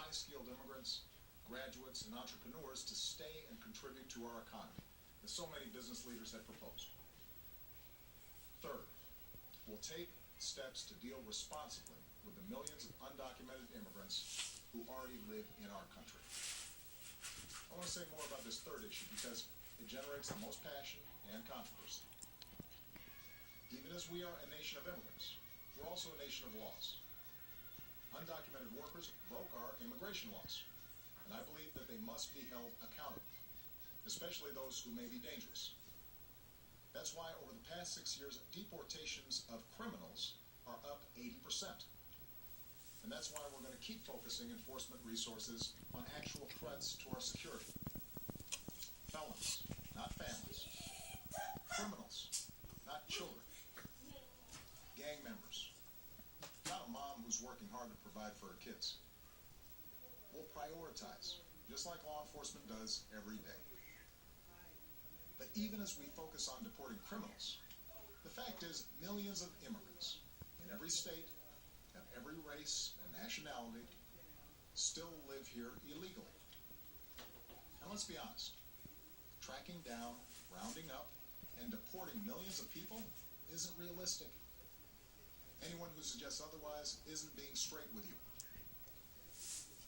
high-skilled immigrants, graduates, and entrepreneurs to stay and contribute to our economy, as so many business leaders have proposed. Third, we'll take steps to deal responsibly with the millions of undocumented immigrants who already live in our country. I want to say more about this third issue because it generates the most passion and controversy. Even as we are a nation of immigrants, we're also a nation of laws. Undocumented workers broke our immigration laws, and I believe that they must be held accountable, especially those who may be dangerous. That's why over the past 6 years, deportations of criminals are up 80%. And that's why we're going to keep focusing enforcement resources on actual threats to our security. Felons, not families. Criminals, not children. Gang members, not a mom who's working hard to provide for her kids. We'll prioritize, just like law enforcement does every day. But even as we focus on deporting criminals, the fact is millions of immigrants in every state, of every race and nationality, still live here illegally. And let's be honest, tracking down, rounding up, and deporting millions of people isn't realistic. Anyone who suggests otherwise isn't being straight with you.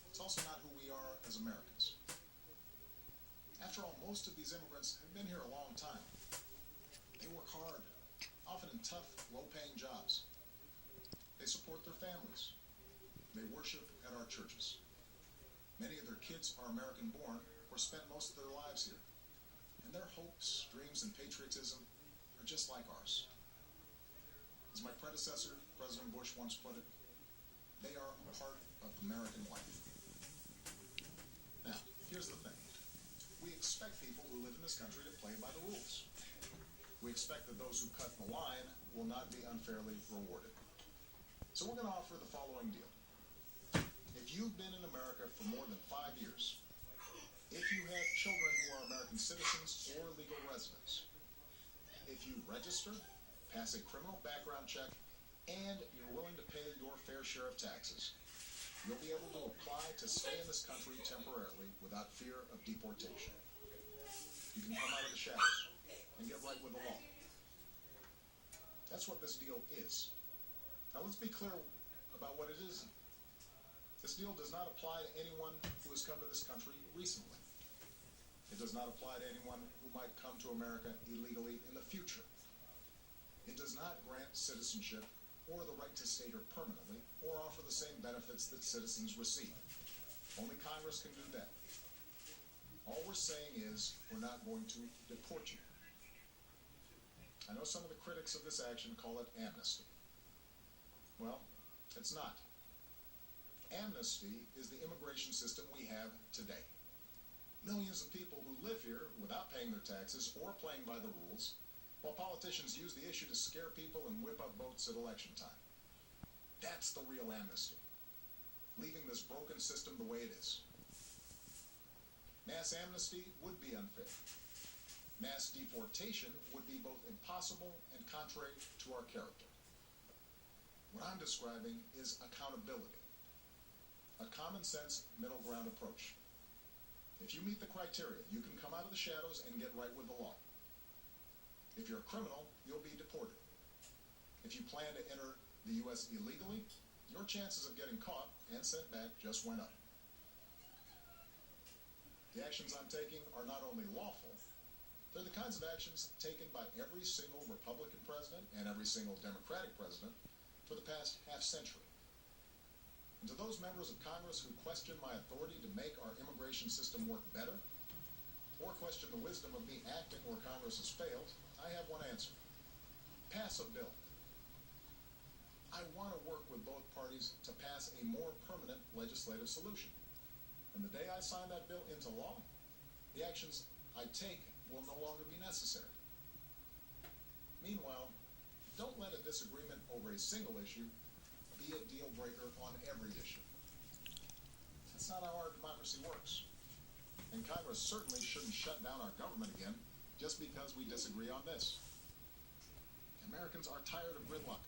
It's also not who we are as Americans. After all, most of these immigrants have been here a long time. They work hard, often in tough, low-paying jobs. They support their families. They worship at our churches. Many of their kids are American-born or spent most of their lives here. And their hopes, dreams, and patriotism are just like ours. As my predecessor, President Bush, once put it, they are a part of American life. Now, here's the thing. We expect people who live in this country to play by the rules. We expect that those who cut the line will not be unfairly rewarded. So we're going to offer the following deal. If you've been in America for more than 5 years, if you have children who are American citizens or legal residents, if you register, pass a criminal background check, and you're willing to pay your fair share of taxes, you'll be able to apply to stay in this country temporarily without fear of deportation. You can come out of the shadows and get right with the law. That's what this deal is. Now let's be clear about what it isn't. This deal does not apply to anyone who has come to this country recently. It does not apply to anyone who might come to America illegally in the future. It does not grant citizenship or the right to stay here permanently or offer the same benefits that citizens receive. Only Congress can do that. All we're saying is we're not going to deport you. I know some of the critics of this action call it amnesty. Well, it's not. Amnesty is the immigration system we have today. Millions of people who live here without paying their taxes or playing by the rules, while politicians use the issue to scare people and whip up votes at election time. That's the real amnesty. Leaving this broken system the way it is. Mass amnesty would be unfair. Mass deportation would be both impossible and contrary to our character. What I'm describing is accountability. A common sense middle ground approach. If you meet the criteria, you can come out of the shadows and get right with the law. If you're a criminal, you'll be deported. If you plan to enter the U.S. illegally, your chances of getting caught and sent back just went up. The actions I'm taking are not only lawful, they're the kinds of actions taken by every single Republican president and every single Democratic president for the past half century. And to those members of Congress who question my authority to make our immigration system work better, or question the wisdom of me acting where Congress has failed, I have one answer. Pass a bill. I want to work with both parties to pass a more permanent legislative solution. And the day I sign that bill into law, the actions I take will no longer be necessary. Meanwhile, don't let a disagreement over a single issue be a deal breaker on every issue. That's not how our democracy works. And Congress certainly shouldn't shut down our government again just because we disagree on this. Americans are tired of gridlock.